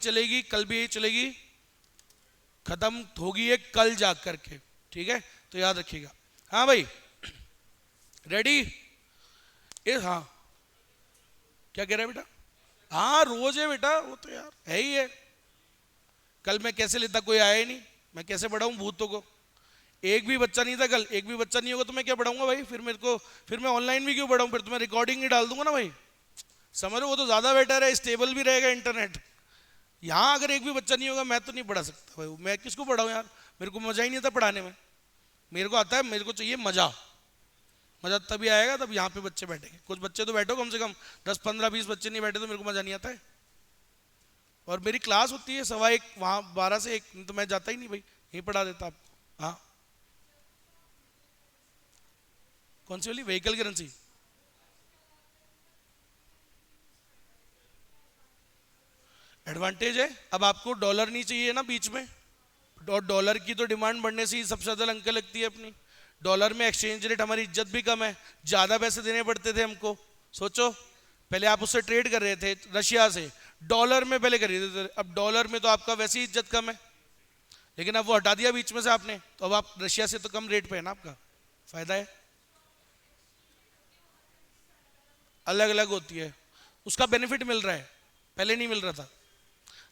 चलेगी, कल भी यही चलेगी, खत्म होगी ये कल जाग करके। ठीक है, तो याद रखिएगा। हाँ भाई, रेडी? हाँ, क्या कह रहे हैं बेटा? हाँ रोज है बेटा, वो तो यार है ही है। कल मैं कैसे लेता, कोई आया ही नहीं, मैं कैसे बढ़ाऊं भूतों को? एक भी बच्चा नहीं था कल, एक भी बच्चा नहीं होगा तो मैं क्या बढ़ाऊंगा भाई? फिर मेरे को, फिर मैं ऑनलाइन भी क्यों बढ़ाऊं? फिर तो मैं रिकॉर्डिंग ही डाल दूंगा ना भाई। समझ लो, वो तो ज्यादा बेटर है, स्टेबल भी रहेगा इंटरनेट। यहाँ अगर एक भी बच्चा नहीं होगा मैं तो नहीं पढ़ा सकता भाई, मैं किसको पढ़ाऊँ यार? मेरे को मजा ही नहीं आता पढ़ाने में। मेरे को आता है, मेरे को चाहिए मजा। मजा तभी आएगा तब यहाँ पे बच्चे बैठेंगे। कुछ बच्चे तो बैठो, कम से कम 10 15 20 बच्चे नहीं बैठे तो मेरे को मजा नहीं आता है। और मेरी क्लास होती है 1:15 वहाँ 12 से 1, तो मैं जाता ही नहीं भाई, यहीं पढ़ा देता आपको। हाँ, कौन सी वाली? Vehicle currency? एडवांटेज है, अब आपको डॉलर नहीं चाहिए ना बीच में, और डॉलर की तो डिमांड बढ़ने से ही सबसे ज्यादा लंका लगती है अपनी। डॉलर में एक्सचेंज रेट, हमारी इज्जत भी कम है, ज्यादा पैसे देने पड़ते थे हमको। सोचो, पहले आप उससे ट्रेड कर रहे थे रशिया से, डॉलर में पहले खरीदते थे, अब डॉलर में तो आपका वैसे ही इज्जत कम है। लेकिन अब वो हटा दिया बीच में से आपने, तो अब आप रशिया से तो कम रेट पे है ना, आपका फायदा है। अलग अलग होती है, उसका बेनिफिट मिल रहा है, पहले नहीं मिल रहा था।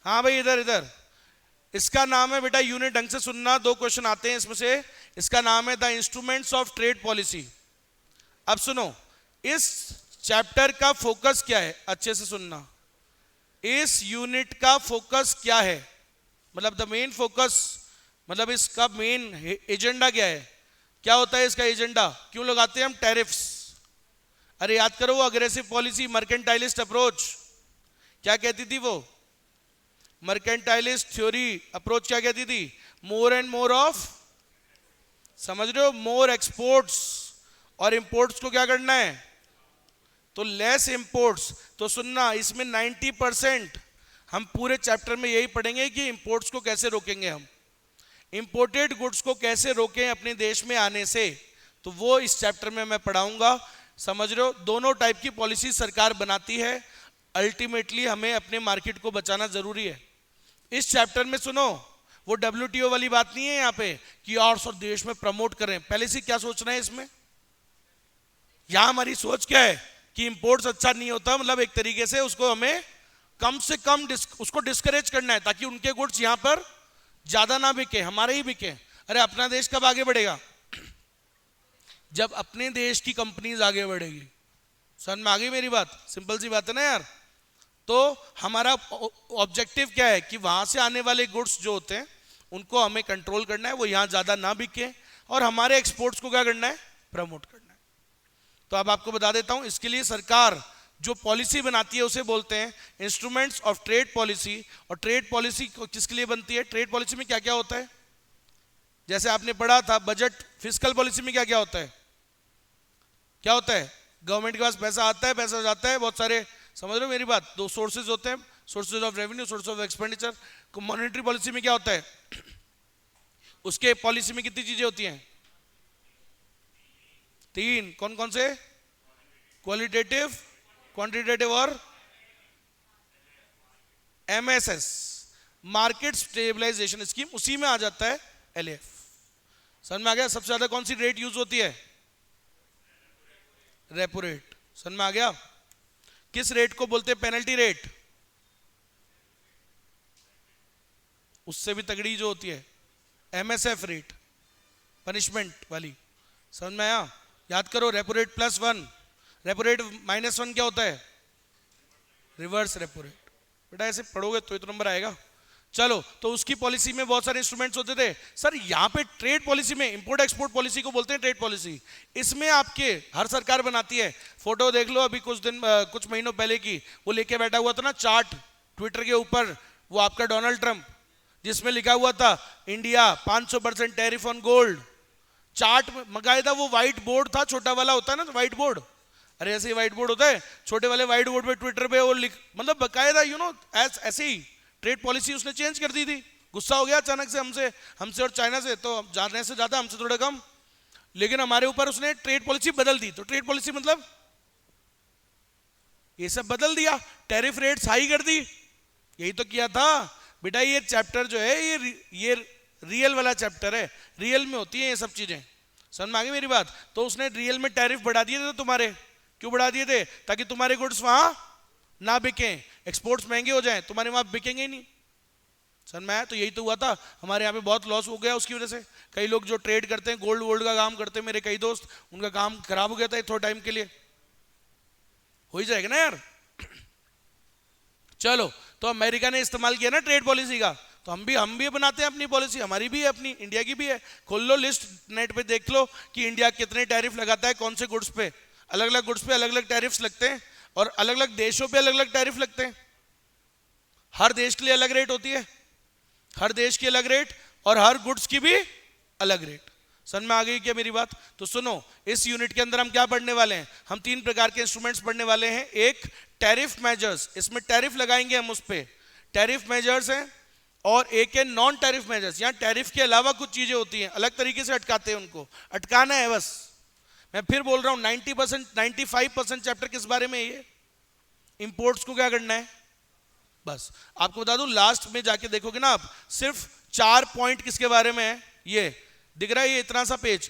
हाँ भाई, इधर इधर, इसका नाम है बेटा यूनिट, ढंग से सुनना, 2 क्वेश्चन आते हैं इसमें से। इसका नाम है the instruments of trade policy. अब सुनो, इस चैप्टर का फोकस क्या है, अच्छे से सुनना। इस यूनिट का फोकस क्या है, मतलब द मेन फोकस, मतलब इसका मेन एजेंडा क्या है? क्या होता है इसका एजेंडा? क्यों लगाते हैं हम टैरिफ्स? अरे याद करो, वो अग्रेसिव पॉलिसी, मर्केंटाइलिस्ट अप्रोच, क्या कहती थी वो? मर्केंटाइलिस्ट थ्योरी अप्रोच क्या कहती थी? मोर एंड मोर ऑफ, समझ रहे हो, मोर एक्सपोर्ट्स, और इंपोर्ट्स को क्या करना है? तो लेस इंपोर्ट्स। तो सुनना, इसमें 90% हम पूरे चैप्टर में यही पढ़ेंगे कि इंपोर्ट्स को कैसे रोकेंगे हम, इंपोर्टेड गुड्स को कैसे रोकें अपने देश में आने से, तो वो इस चैप्टर में मैं पढ़ाऊंगा। समझ रहे हो, दोनों टाइप की पॉलिसी सरकार बनाती है, अल्टीमेटली हमें अपने मार्केट को बचाना जरूरी है। इस चैप्टर में सुनो, वो WTO वाली बात नहीं है यहाँ पे कि और सब देश में प्रमोट करें। पहले से क्या सोच रहे हैं इसमें? यहां हमारी सोच क्या है कि इंपोर्ट्स अच्छा नहीं होता, मतलब एक तरीके से उसको हमें कम से कम उसको डिस्करेज करना है, ताकि उनके गुड्स यहां पर ज्यादा ना बिके, हमारे ही बिके। अरे अपना देश कब आगे बढ़ेगा? जब अपने देश की कंपनीज आगे बढ़ेगी। समझ में आ गई मेरी बात? सिंपल सी बात है ना यार। तो हमारा ऑब्जेक्टिव क्या है कि वहां से आने वाले गुड्स जो होते हैं उनको हमें कंट्रोल करना है, वो यहां ज्यादा ना बिके, और हमारे एक्सपोर्ट्स को क्या करना है? प्रमोट करना है। तो अब आपको बता देता हूं, इसके लिए सरकार जो पॉलिसी बनाती है उसे बोलते हैं इंस्ट्रूमेंट्स ऑफ ट्रेड पॉलिसी। और ट्रेड पॉलिसी किसके लिए बनती है? ट्रेड पॉलिसी में क्या क्या होता है? जैसे आपने पढ़ा था बजट, फिस्कल पॉलिसी में क्या क्या होता है? क्या होता है? गवर्नमेंट के पास पैसा आता है, पैसा जाता है, बहुत सारे, समझ रहे हो मेरी बात? 2 सोर्सेज होते हैं, sources of revenue, source of expenditure. Monetary policy में क्या होता है? उसके पॉलिसी में कितनी चीजें होती हैं? 3। कौन कौन से? क्वालिटेटिव, क्वांटिटेटिव और MSS, मार्केट स्टेबलाइजेशन स्कीम, उसी में आ जाता है LAF। समझ में आ गया? सबसे ज्यादा कौन सी रेट यूज होती है? Repo rate. समझ में आ गया? किस रेट को बोलते हैं पेनल्टी रेट? उससे भी तगड़ी जो होती है MSF रेट, पनिशमेंट वाली। समझ में आया? याद करो, रेपो रेट +1, रेपो रेट -1 क्या होता है? Reverse repo rate. बेटा ऐसे पढ़ोगे तो नंबर आएगा। चलो, तो उसकी पॉलिसी में बहुत सारे इंस्ट्रूमेंट्स होते थे। सर यहाँ पे ट्रेड पॉलिसी में, इंपोर्ट एक्सपोर्ट पॉलिसी को बोलते हैं ट्रेड पॉलिसी। इसमें आपके हर सरकार बनाती है। फोटो देख लो, अभी कुछ महीनों पहले की, वो लेके बैठा हुआ था ना चार्ट ट्विटर के ऊपर, वो आपका डोनाल्ड ट्रंप, जिसमें लिखा हुआ था India 500% tariff on gold. Chart में मंगाया, वो व्हाइट बोर्ड था, छोटा वाला होता है ना व्हाइट बोर्ड, अरे ऐसे ही व्हाइट बोर्ड होता है, छोटे वाले व्हाइट बोर्ड पे ट्विटर पे वो लिख, मतलब बकायदा ऐसे ही ट्रेड पॉलिसी उसने चेंज कर दी थी। गुस्सा हो गया अचानक से हमसे और चाइना से, तो जाने से ज्यादा हमसे थोड़ा कम, लेकिन हमारे ऊपर उसने ट्रेड पॉलिसी बदल दी। तो ट्रेड पॉलिसी मतलब ये सब बदल दिया, टैरिफ रेट्स हाई कर दी, यही तो किया था बेटा। ये चैप्टर जो है ये रियल वाला चैप्टर है, रियल में होती है ये सब चीजें। समझ में आ गई मेरी बात? तो उसने रियल में टैरिफ बढ़ा दिए थे तुम्हारे। क्यों बढ़ा दिए थे? ताकि तुम्हारे गुड्स वहां ना बिके, एक्सपोर्ट्स महंगे हो जाएं, तुम्हारे वहां बिकेंगे ही नहीं। समझ में आया? तो यही तो हुआ था, हमारे यहाँ पे बहुत लॉस हो गया उसकी वजह से। कई लोग जो ट्रेड करते हैं, गोल्ड वोल्ड का काम करते हैं, मेरे कई दोस्त, उनका काम खराब हो गया था थोड़े टाइम के लिए। हो ही जाएगा ना यार। चलो, तो अमेरिका ने इस्तेमाल किया ना ट्रेड पॉलिसी का, तो हम भी बनाते हैं अपनी पॉलिसी, हमारी भी है, अपनी इंडिया की भी है। खोल लो लिस्ट नेट पे, देख लो कि इंडिया कितने टैरिफ लगाता है, कौन से गुड्स पे। अलग अलग गुड्स पे अलग अलग टैरिफ्स लगते हैं, और अलग अलग देशों पे अलग अलग टैरिफ लगते हैं। हर देश के लिए अलग रेट होती है, हर देश की अलग रेट, और हर गुड्स की भी अलग रेट। समझ में आ गई क्या मेरी बात? तो सुनो, इस यूनिट के अंदर हम क्या पढ़ने वाले हैं? हम 3 प्रकार के इंस्ट्रूमेंट्स पढ़ने वाले हैं। एक टैरिफ मेजर्स, इसमें टैरिफ लगाएंगे हम, उस पे टैरिफ मेजर्स हैं। और एक है नॉन टैरिफ मेजर्स, यहां टैरिफ के अलावा कुछ चीजें होती हैं, अलग तरीके से अटकाते हैं, उनको अटकाना है बस। मैं फिर बोल रहा हूं, 90% 95% चैप्टर किस बारे में है? ये इंपोर्ट्स को क्या करना है बस। आपको बता दूं, लास्ट में जाके देखोगे ना आप, सिर्फ 4 पॉइंट किसके बारे में है। ये दिख रहा है, ये इतना सा पेज,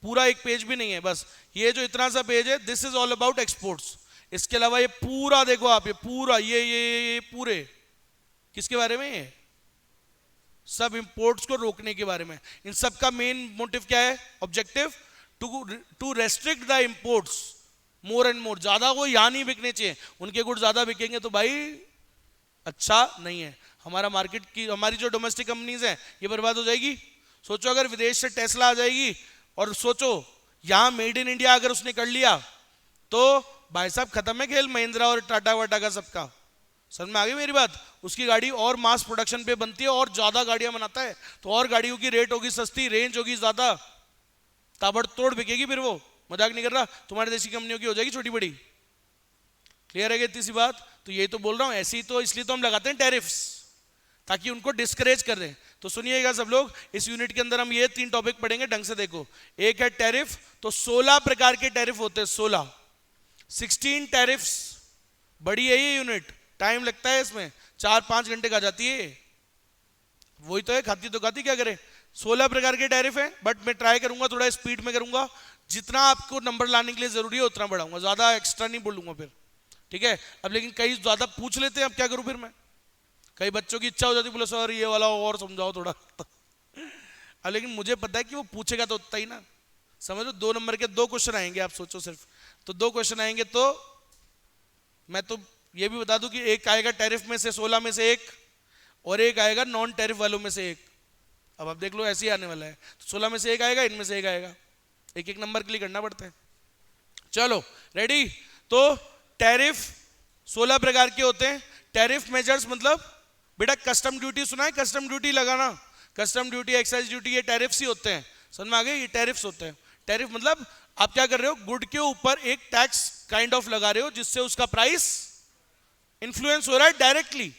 पूरा एक पेज भी नहीं है, बस ये जो इतना सा पेज है, this is all about exports. इसके अलावा ये पूरा देखो आप, ये पूरा ये पूरे किसके बारे में है? सब इंपोर्ट्स को रोकने के बारे में। इन सब का मेन मोटिव क्या है? Objective to restrict the imports more and more. ज्यादा वो यहां नहीं बिकने चाहिए, उनके गुड ज्यादा बिकेंगे तो भाई अच्छा नहीं है। हमारा मार्केट की, हमारी जो डोमेस्टिक कंपनीज हैं, ये बर्बाद हो जाएगी। सोचो अगर विदेश से टेस्ला आ जाएगी, और सोचो यहां मेड इन इंडिया अगर उसने कर लिया, तो भाई साहब खत्म है खेल महिंद्रा और टाटा वाटा का सबका। समझ में आ गई मेरी बात? उसकी गाड़ी और मास प्रोडक्शन पे बनती है, और ज्यादा गाड़ियां बनाता है, तो और गाड़ियों की रेट होगी सस्ती, रेंज होगी ज्यादा, ताबड़तोड़ बिकेगी फिर वो। मजाक नहीं कर रहा, तुम्हारे देश की कंपनियों की हो जाएगी छोटी बड़ी। क्लियर है इतनी सी बात? तो यही तो बोल रहा हूं, ऐसी तो इसलिए तो हम लगाते हैं टैरिफ्स, ताकि उनको डिस्करेज कर दें। तो सुनिएगा सब लोग, इस यूनिट के अंदर हम ये 3 टॉपिक पढ़ेंगे, ढंग से देखो। एक है टैरिफ, तो 16 प्रकार के टैरिफ होते हैं, 16 टैरिफ्स। बड़ी है ये यूनिट, टाइम लगता है इसमें, 4-5 घंटे का जाती है। वही तो है, खाती तो खाती, क्या करे। 16 प्रकार के टैरिफ हैं, बट मैं ट्राई करूंगा थोड़ा स्पीड में करूंगा, जितना आपको नंबर लाने के लिए जरूरी है उतना बढ़ाऊंगा, ज्यादा एक्स्ट्रा नहीं बोलूंगा फिर, ठीक है। अब लेकिन कई ज्यादा पूछ लेते हैं, अब क्या करूं फिर मैं, कई बच्चों की इच्छा हो जाती, बोले सर ये वाला और समझाओ थोड़ा। अब लेकिन मुझे पता है कि वो पूछेगा तो उतना ही ना, समझो 2 नंबर के 2 क्वेश्चन आएंगे, आप सोचो सिर्फ, तो 2 क्वेश्चन आएंगे, तो मैं तो ये भी बता दूं कि एक आएगा टैरिफ में से 16 में से एक, और एक आएगा नॉन टैरिफ वालों में से एक। अब आप देख लो, ऐसे ही आने वाला है, तो 16 में से एक आएगा, इनमें से एक आएगा, एक एक नंबर के लिए करना पड़ता है। चलो रेडी? तो टैरिफ 16 प्रकार के होते हैं। टैरिफ मेजर्स मतलब बेटा कस्टम ड्यूटी सुना है, कस्टम ड्यूटी लगाना, कस्टम ड्यूटी, एक्साइज ड्यूटी, ये टैरिफ्स ही होते हैं। समझ में आ गए? ये टैरिफ्स होते हैं। टैरिफ मतलब आप क्या कर रहे हो, गुड के ऊपर एक टैक्स काइंड ऑफ लगा रहे हो, जिससे उसका प्राइस इन्फ्लुएंस हो रहा है डायरेक्टली,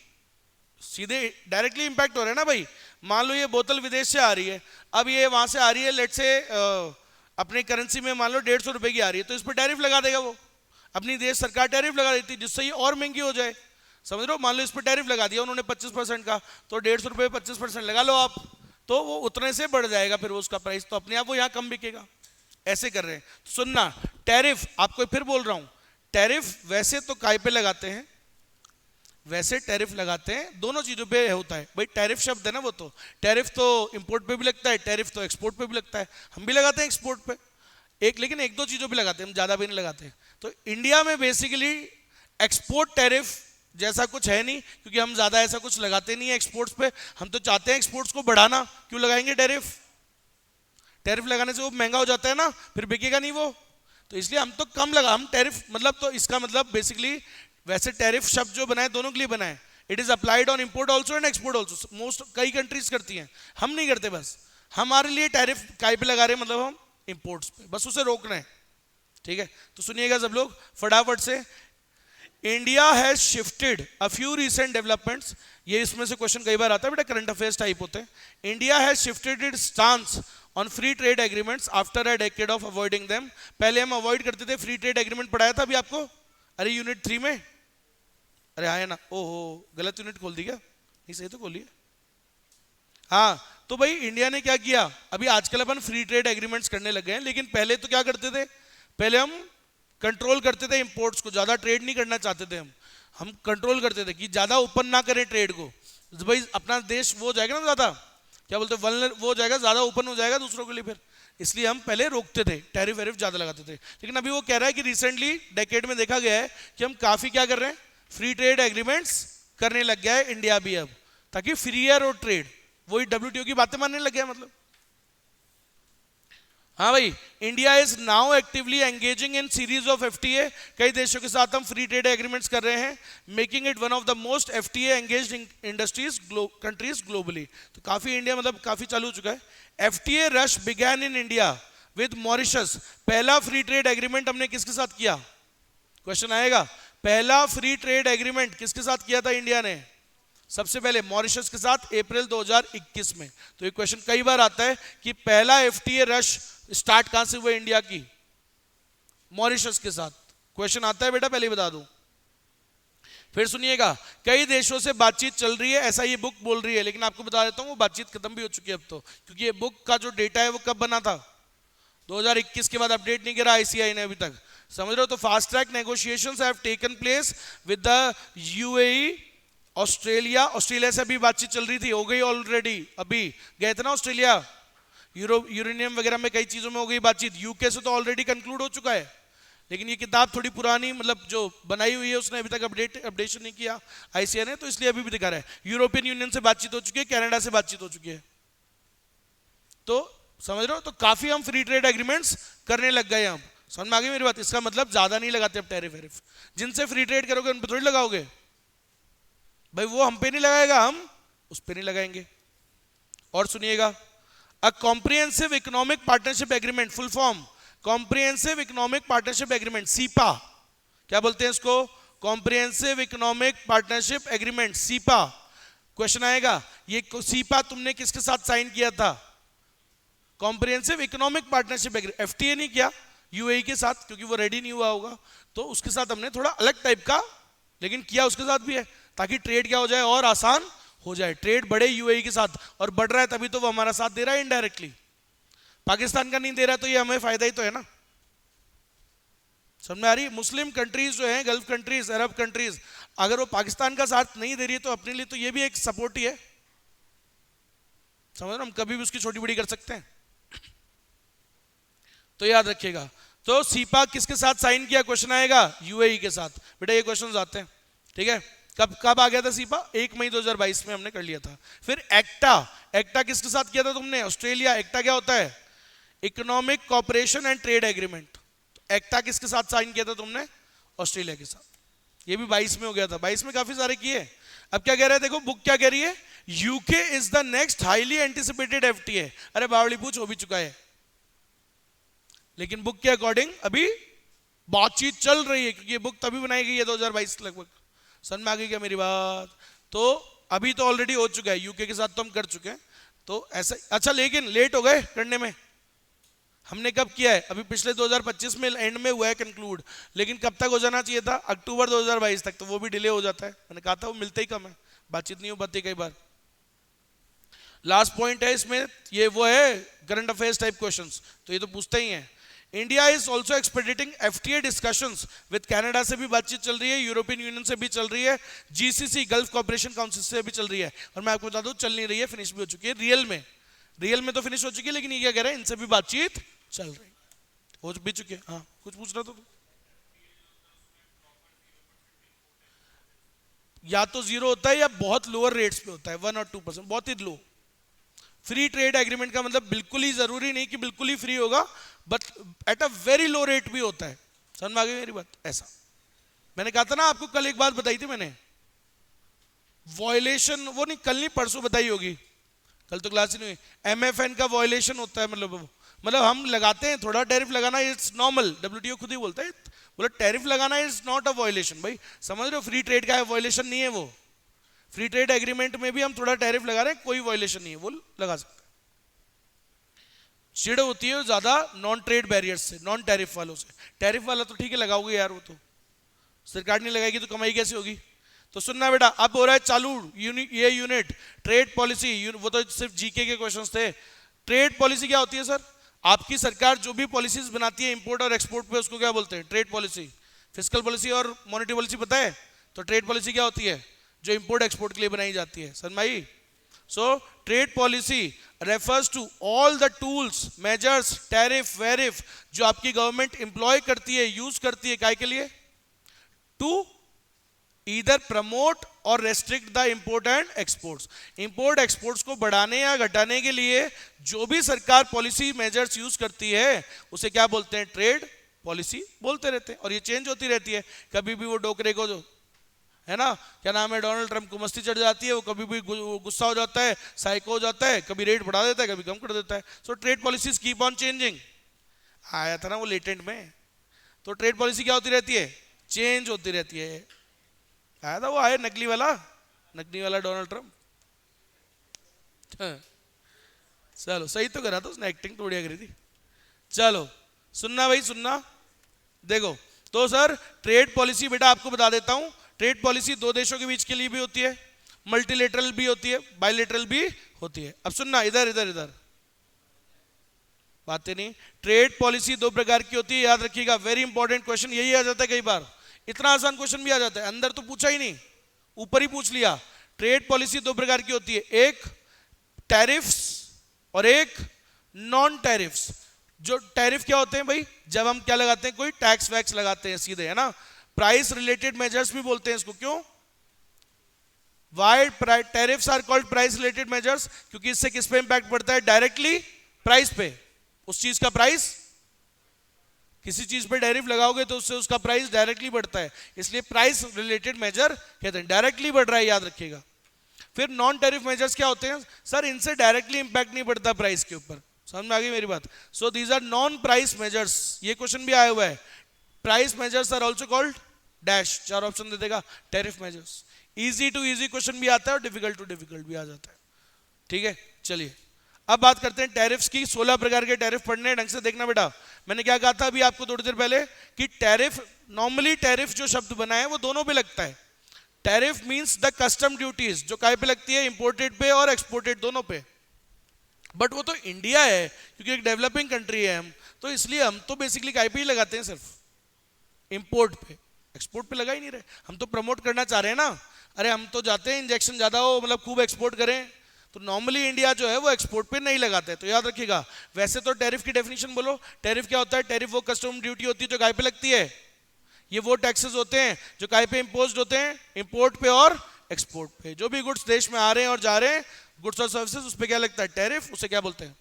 सीधे डायरेक्टली इंपैक्ट हो रहा है ना भाई। मान लो ये बोतल विदेश से आ रही है, अब ये वहां से आ रही है, लेट से अपनी करेंसी में मान लो 150 रुपए की आ रही है, तो इस पर टैरिफ लगा देगा वो, अपनी देश सरकार टैरिफ लगा देती है, जिससे ये और महंगी हो जाए। समझ रहे हो? मान लो इस पर टैरिफ लगा दिया उन्होंने 25% का, तो 150 रुपए 25% लगा लो आप, तो वो उतने से बढ़ जाएगा फिर उसका प्राइस, तो अपने आप वो यहाँ कम बिकेगा। ऐसे कर रहे हैं। तो सुनना, टैरिफ आपको फिर बोल रहा हूं, टैरिफ वैसे तो काय पे लगाते हैं, वैसे टैरिफ लगाते हैं दोनों चीजों पे होता है भाई। टैरिफ शब्द है ना, वो तो टैरिफ तो इंपोर्ट पे भी लगता है, टैरिफ तो एक्सपोर्ट पे भी लगता है, हम भी लगाते हैं एक्सपोर्ट पे एक, लेकिन 1-2 चीजों पे लगाते हैं, हम ज्यादा भी नहीं लगाते हैं। तो इंडिया में बेसिकली एक्सपोर्ट टैरिफ जैसा कुछ है नहीं, क्योंकि हम ज्यादा ऐसा कुछ लगाते नहीं है एक्सपोर्ट्स पे। हम तो चाहते हैं एक्सपोर्ट्स को बढ़ाना, क्यों लगाएंगे टैरिफ? टैरिफ लगाने से वो महंगा हो जाता है ना, फिर बिकेगा नहीं वो, तो इसलिए हम तो कम लगा, हम टैरिफ मतलब, तो इसका मतलब बेसिकली वैसे टैरिफ शब्द जो बनाए दोनों के लिए बनाए, it is applied on import also and export also. Most कई कंट्रीज करती हैं, हम नहीं करते, बस हमारे लिए टैरिफ काय पे लगा रहे हैं, मतलब हम इंपोर्ट्स पे, बस उसे रोकना है, ठीक है। तो सुनिएगा सब लोग फटाफट से, India has shifted a few recent developments, ये इसमें से क्वेश्चन कई बार आता है बेटा, करंट अफेयर्स टाइप होते हैं। India has shifted it's stance on free trade agreements after a decade of avoiding them. पहले हम अवॉइड करते थे, फ्री ट्रेड एग्रीमेंट पढ़ाया था अभी आपको, अरे यूनिट 3 में अरे हाँ है ना, ओहो गलत यूनिट खोल दी क्या, नहीं सही तो खोलिए। हाँ तो भाई इंडिया ने क्या किया, अभी आजकल अपन फ्री ट्रेड एग्रीमेंट्स करने लग गए हैं, लेकिन पहले तो क्या करते थे, पहले हम कंट्रोल करते थे इंपोर्ट्स को, ज्यादा ट्रेड नहीं करना चाहते थे हम कंट्रोल करते थे कि ज्यादा ओपन ना करें ट्रेड को। तो भाई अपना देश वो हो जाएगा ना ज्यादा, क्या बोलते हैं वो हो जाएगा, ज्यादा ओपन हो जाएगा दूसरों के लिए, फिर इसलिए हम पहले रोकते थे, टैरिफ वैरिफ ज्यादा लगाते थे। लेकिन अभी वो कह रहा है कि रिसेंटली डेकेड में देखा गया है कि हम काफी क्या कर रहे हैं, फ्री ट्रेड एग्रीमेंट्स करने लग गया है इंडिया भी अब, ताकि फ्रीयर हो ट्रेड, वही डब्ल्यूटीओ की बातें मानने लग गया मतलब। हाँ भाई, India is now actively engaging in series of FTA, कई देशों के साथ हम फ्री ट्रेड एग्रीमेंट्स कर रहे हैं, making it one of the most FTA engaged industries countries globally. तो काफी इंडिया मतलब काफी चालू हो चुका है। FTA rush began in India with Mauritius, पहला फ्री ट्रेड एग्रीमेंट हमने किसके साथ किया, क्वेश्चन आएगा, पहला फ्री ट्रेड एग्रीमेंट किसके साथ किया था इंडिया ने, सबसे पहले मॉरिशस के साथ अप्रैल 2021 में। तो ये क्वेश्चन कई बार आता है कि पहला एफटीए रश स्टार्ट कहां से हुआ इंडिया की, मॉरिशस के साथ, क्वेश्चन आता है बेटा पहले ही बता दूं। फिर सुनिएगा, कई देशों से बातचीत चल रही है, ऐसा ये बुक बोल रही है, लेकिन आपको बता देता हूं वो बातचीत खत्म भी हो चुकी है अब तो, क्योंकि ये बुक का जो डेटा है वो कब बना था, 2021 के बाद अपडेट नहीं करा आईसीआई ने अभी तक, समझ रहे हो। तो fast track negotiations have taken place with the UAE, Australia से भी बातचीत चल रही थी, हो गई ऑलरेडी, अभी गए थे ना ऑस्ट्रेलिया, यूरेनियम वगैरह में कई चीजों में हो गई बातचीत, यूके से तो ऑलरेडी कंक्लूड हो चुका है, लेकिन ये किताब थोड़ी पुरानी मतलब जो बनाई हुई है उसने अभी तक अपडेशन नहीं किया आईसीआई ने, तो इसलिए अभी भी दिखा रहा है। यूरोपियन यूनियन से बातचीत हो चुकी है, कनाडा से बातचीत हो चुकी है, तो समझ रहे हो, तो काफी हम फ्री ट्रेड एग्रीमेंट्स करने लग गए हम, समझ में आ गई मेरी बात। इसका मतलब ज्यादा नहीं लगाते अब टैरिफ वैरिफ, जिनसे फ्री ट्रेड करोगे उन पर थोड़ी लगाओगे भाई, वो हम पे नहीं लगाएगा, हम उस पे नहीं लगाएंगे। और सुनिएगा, a comprehensive economic partnership agreement, full form comprehensive economic partnership agreement, cepa, क्या बोलते हैं इसको, comprehensive economic partnership agreement, cepa. Question आएगा, ये सीपा तुमने किसके साथ साइन किया था, comprehensive economic partnership agreement, FTA नहीं किया, यूएई के साथ, क्योंकि वो रेडी नहीं हुआ होगा, तो उसके साथ हमने थोड़ा अलग टाइप का, लेकिन किया उसके साथ भी है, ताकि ट्रेड क्या हो जाए और आसान हो जाए, ट्रेड बढ़े यूएई के साथ, और बढ़ रहा है तभी तो वो हमारा साथ दे रहा है इनडायरेक्टली, पाकिस्तान का नहीं दे रहा तो ये हमें फायदा ही तो है ना, समझ में आ रही है। मुस्लिम कंट्रीज जो है, गल्फ कंट्रीज, अरब कंट्रीज, अगर वो पाकिस्तान का साथ नहीं दे रही है तो अपने लिए तो ये भी एक सपोर्ट ही है, समझ रहे, हम कभी भी उसकी छोटी बड़ी कर सकते हैं, तो याद रखिएगा। तो सीपा किसके साथ साइन किया, क्वेश्चन आएगा, यूएई के साथ, बेटा ये क्वेश्चन आते हैं, ठीक है। कब कब आ गया था सीपा, 1 मई 2022 में हमने कर लिया था। फिर एक्टा, एक्टा किसके साथ किया था तुमने, ऑस्ट्रेलिया। एक्टा क्या होता है, economic cooperation and trade agreement, ECTA किसके साथ साइन किया था तुमने, ऑस्ट्रेलिया के साथ, ये भी 22 में हो गया था, 22 में काफी सारे किए। अब क्या कह रहे हैं, देखो बुक क्या कह रही है, UK is the next highly anticipated FTA, अरे बावली पूछ, हो भी चुका है, लेकिन बुक के अकॉर्डिंग अभी बातचीत चल रही है, क्योंकि ये बुक तभी बनाई गई है 2022 लगभग, समझ में आ गई क्या मेरी बात। तो अभी तो ऑलरेडी हो चुका है, यूके के साथ तो हम कर चुके हैं, तो ऐसा, अच्छा लेकिन लेट हो गए करने में, हमने कब किया है, अभी पिछले 2025 में एंड में हुआ है कंक्लूड, लेकिन कब तक हो जाना चाहिए था, अक्टूबर 2022 तक, तो वो भी डिले हो जाता है, मैंने कहा था वो मिलते ही कम है, बातचीत नहीं हो पाती कई बार। लास्ट पॉइंट है इसमें, ये वो है करंट अफेयर्स टाइप क्वेश्चंस, तो ये तो पूछते ही हैं। India is also expediting FTA discussions with Canada से भी बातचीत चल रही है, यूरोपियन यूनियन से भी चल रही है, जीसीसी गल्फ कॉर्पोरेशन काउंसिल से भी चल रही है, और मैं आपको बता दूं चल नहीं रही है, फिनिश भी हो चुकी है, रियल में तो फिनिश हो चुकी है, लेकिन ये क्या कह रहा है, इनसे भी बातचीत चल रही है, हो भी चुकी है। हाँ कुछ पूछ रहा था तू, या तो जीरो होता है या बहुत लोअर रेट्स पे होता है, 1 और 2%, बहुत ही लो। फ्री ट्रेड एग्रीमेंट का मतलब बिल्कुल ही जरूरी नहीं कि बिल्कुल ही फ्री होगा, but at a very low rate भी होता है, समझ में आ गई मेरी बात। ऐसा मैंने कहा था ना आपको, कल एक बात बताई थी मैंने, वॉयलेशन, वो नहीं कल नहीं परसों बताई होगी, कल तो क्लास ही नहीं हुई, एमएफएन का वॉयलेशन होता है, मतलब हम लगाते हैं थोड़ा टैरिफ लगाना, इट्स नॉर्मल, डब्ल्यूटीओ खुद ही बोलता है, बोला टैरिफ लगाना इज नॉट अ वॉयलेशन, भाई समझ रहे हो, फ्री ट्रेड का है, वॉयलेशन नहीं है वो, फ्री ट्रेड एग्रीमेंट में भी हम थोड़ा टैरिफ लगा रहे हैं, कोई वॉयलेशन नहीं है, वो लगा सकते हैं। चिड़ होती है ज्यादा नॉन ट्रेड बैरियर्स से, नॉन टैरिफ वालों से, टैरिफ वाला तो ठीक है लगाओगे यार, वो तो सरकार नहीं लगाएगी तो कमाई कैसे होगी, तो सुनना बेटा, अब हो रहा है चालू ये यूनिट ट्रेड पॉलिसी। वो तो सिर्फ जीके के क्वेश्चंस थे। ट्रेड पॉलिसी क्या होती है सर? आपकी सरकार जो भी पॉलिसीज बनाती है इंपोर्ट और एक्सपोर्ट पे, उसको क्या बोलते हैं? Trade policy. फिस्कल पॉलिसी और मॉनेटरी पॉलिसी पता है? तो ट्रेड पॉलिसी क्या होती है? जो इंपोर्ट एक्सपोर्ट के लिए बनाई जाती है। समझ में आई? So trade policy refers to all the tools, measures, tariff, वेरिफ जो आपकी गवर्नमेंट इंप्लॉय करती है, यूज करती है, काय के लिए? टू ईदर प्रमोट और restrict the import and exports. Import exports को बढ़ाने या घटाने के लिए जो भी सरकार पॉलिसी मेजर्स यूज करती है उसे क्या बोलते हैं? ट्रेड पॉलिसी बोलते रहते हैं। और ये चेंज होती रहती है। कभी भी वो डोकरे को जो है ना, क्या नाम है, डोनाल्ड ट्रंप को मस्ती चढ़ जाती है, वो कभी भी गुस्सा हो जाता है, साइको हो जाता है, कभी रेट बढ़ा देता है, कभी कम कर देता है। So trade policies keep on changing. आया था ना वो लेटेंट में। तो ट्रेड पॉलिसी क्या होती रहती है? चेंज होती रहती है। आया था वो, आया नकली वाला डोनाल्ड ट्रंप। चलो सही तो करा था उसने, एक्टिंग तो बढ़िया करी थी। चलो सुनना भाई, सुनना। देखो तो सर ट्रेड पॉलिसी बेटा आपको बता देता हूं, ट्रेड पॉलिसी दो देशों के बीच के लिए भी होती है, मल्टीलेटरल भी होती है, बायलेटरल भी होती है। अब सुनना, इधर इधर इधर बातें नहीं। ट्रेड पॉलिसी दो प्रकार की होती है, याद रखिएगा। वेरी इंपॉर्टेंट क्वेश्चन यही आ जाता है कई बार। इतना आसान क्वेश्चन भी आ जाता है, अंदर तो पूछा ही नहीं, ऊपर ही पूछ लिया। ट्रेड पॉलिसी दो प्रकार की होती है, एक टैरिफ्स और एक नॉन टैरिफ्स। जो टैरिफ क्या होते हैं भाई? जब हम क्या लगाते हैं, कोई टैक्स वैक्स लगाते हैं सीधे, है ना। प्राइस रिलेटेड मेजर्स भी बोलते हैं इसको। क्यों? Why tariffs are called price related measures? क्योंकि इससे किस पे इंपैक्ट पड़ता है? डायरेक्टली प्राइस पे। उस चीज का प्राइस, किसी चीज पे टैरिफ लगाओगे तो उससे उसका प्राइस डायरेक्टली बढ़ता है, इसलिए प्राइस रिलेटेड मेजर कहते हैं। डायरेक्टली बढ़ रहा है, याद रखिएगा। फिर नॉन टैरिफ मेजर्स क्या होते हैं? सर इनसे डायरेक्टली इंपैक्ट नहीं पड़ता प्राइस के ऊपर। समझ में आ गई मेरी बात? So these are non price measures. ये क्वेश्चन भी आया हुआ है, price measures are also called dash. चार ऑप्शन दे देगा, tariff measures. Easy to easy question भी आता है और डिफिकल्ट टू डिफिकल्ट भी आ जाता है। ठीक है, चलिए अब बात करते हैं टैरिफ्स की। 16 प्रकार के टैरिफ पढ़ने, ढंग से देखना बेटा। मैंने क्या कहा था अभी आपको थोड़ी देर पहले कि टैरिफ, नॉर्मली टैरिफ जो शब्द बना है वो दोनों पे लगता है। Tariff means the custom duties, जो काय पे लगती है? इंपोर्टेड पे और एक्सपोर्टेड दोनों पे। बट वो तो इंडिया है, क्योंकि एक डेवलपिंग कंट्री है हम, तो इसलिए हम तो बेसिकली काय पे ही लगाते हैं, सिर्फ इंपोर्ट पे। एक्सपोर्ट पे लगा ही नहीं रहे। हम तो प्रमोट करना चाह रहे हैं ना। अरे हम तो जाते हैं इंजेक्शन ज्यादा हो, मतलब खूब एक्सपोर्ट करें। तो नॉर्मली इंडिया जो है वो एक्सपोर्ट पे नहीं लगाता है। तो याद रखिएगा। वैसे तो टैरिफ की डेफिनेशन बोलो। टैरिफ क्या होता है? टैरिफ वो कस्टम ड्यूटी होती है जो काय पे लगती है। ये वो टैक्सेस होते हैं जो काय पे इंपोज्ड होते हैं, इंपोर्ट पे और एक्सपोर्ट पे। जो भी गुड्स देश में आ रहे हैं और जा रहे हैं, गुड्स और सर्विसेज, उस पे क्या लगता है? टैरिफ। उसे क्या बोलते हैं?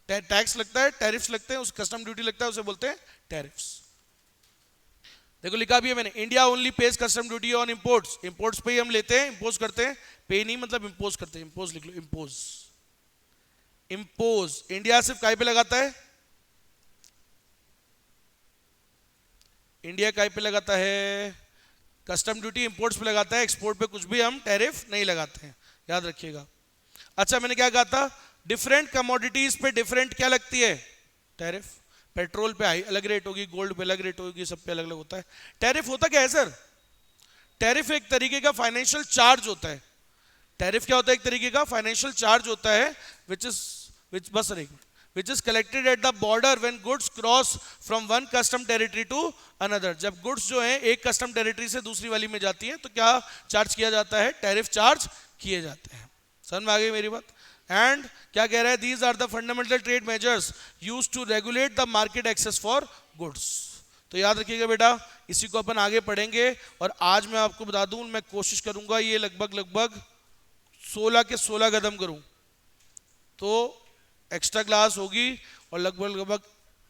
टैक्स लगता है, टैरिफ्स लगते हैं, उस कस्टम ड्यूटी लगता है, उसे बोलते हैं टैरिफ्स। देखो लिखा भी है मैंने, India only page custom duty on imports. Imports पे ही हम लेते हैं, इंपोज करते हैं। पे नहीं मतलब इंपोज करते हैं। इंपोज लिख लो, इंपोज। इंपोज इंडिया सिर्फ काय पे लगाता है? इंडिया काय पे लगाता है? कस्टम ड्यूटी इंपोर्ट्स पे लगाता है, एक्सपोर्ट पे कुछ भी हम टैरिफ नहीं लगाते हैं, याद रखिएगा। अच्छा मैंने क्या कहा था? डिफरेंट कमोडिटीज पे डिफरेंट क्या लगती है? टैरिफ। पेट्रोल पे अलग रेट होगी, गोल्ड पे अलग रेट होगी, सब पे अलग अलग होता है। टैरिफ होता क्या है सर? टैरिफ एक तरीके का फाइनेंशियल चार्ज होता है। टैरिफ क्या होता है? एक तरीके का फाइनेंशियल चार्ज होता है which is collected at the border when goods cross from one custom territory to another. जब गुड्स जो है एक कस्टम टेरिटरी से दूसरी वाली में जाती है तो क्या चार्ज किया जाता है? टैरिफ चार्ज किए जाते हैं। समझ में आ गई मेरी बात? एंड क्या कह रहा है? These are the fundamental trade measures use to regulate the market access for goods. तो याद रखिएगा बेटा, इसी को अपन आगे पढ़ेंगे। और आज मैं आपको बता दूं, मैं कोशिश करूंगा ये लगभग 16 के 16 कदम करूं, तो एक्स्ट्रा क्लास होगी और लगभग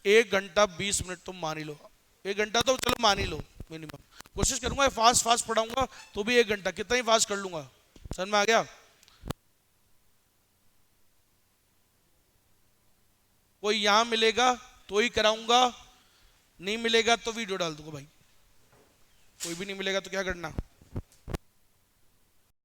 1 घंटा 20 मिनट तो मान ही लो। 1 घंटा तो चलो मान ही लो मिनिमम। कोशिश करूंगा फास्ट पढ़ाऊंगा तो भी 1 घंटा, कितना ही फास्ट कर लूंगा। समझ में आ गया? कोई यहां मिलेगा तो ही कराऊंगा, नहीं मिलेगा तो वीडियो डाल दूंगा भाई। कोई भी नहीं मिलेगा तो क्या करना?